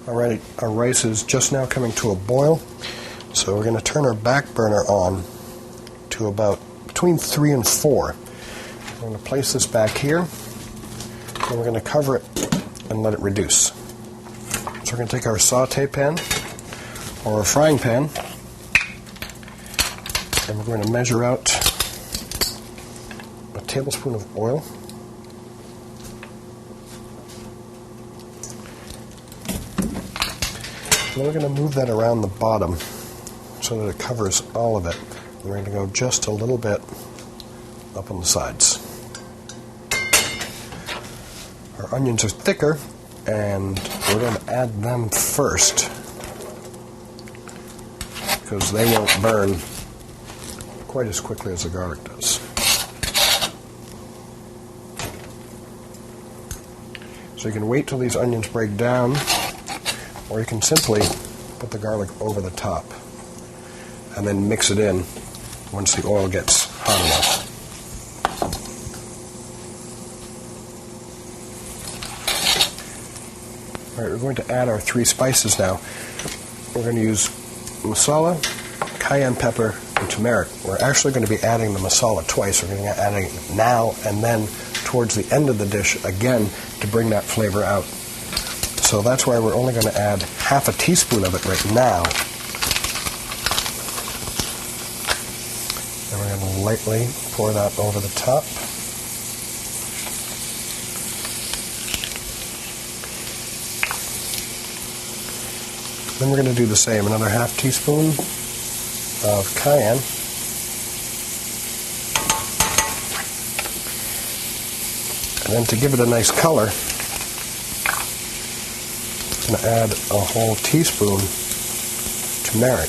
Alright, our rice is just now coming to a boil, so we're going to turn our back burner on to about between 3 and 4. We're going to place this back here, and we're going to cover it and let it reduce. So we're going to take our saute pan or a frying pan, and we're going to measure out a tablespoon of oil. Then we're going to move that around the bottom so that it covers all of it. We're going to go just a little bit up on the sides. Our onions are thicker, and we're going to add them first because they won't burn quite as quickly as the garlic does. So you can wait till these onions break down, or you can simply put the garlic over the top and then mix it in once the oil gets hot enough. All right, we're going to add our 3 spices now. We're going to use masala, cayenne pepper, and turmeric. We're actually going to be adding the masala twice. We're going to be adding it now and then towards the end of the dish again to bring that flavor out. So that's why we're only going to add half a teaspoon of it right now. And we're going to lightly pour that over the top. Then we're going to do the same, another half teaspoon of cayenne. And then to give it a nice color, I'm going to add a whole teaspoon turmeric.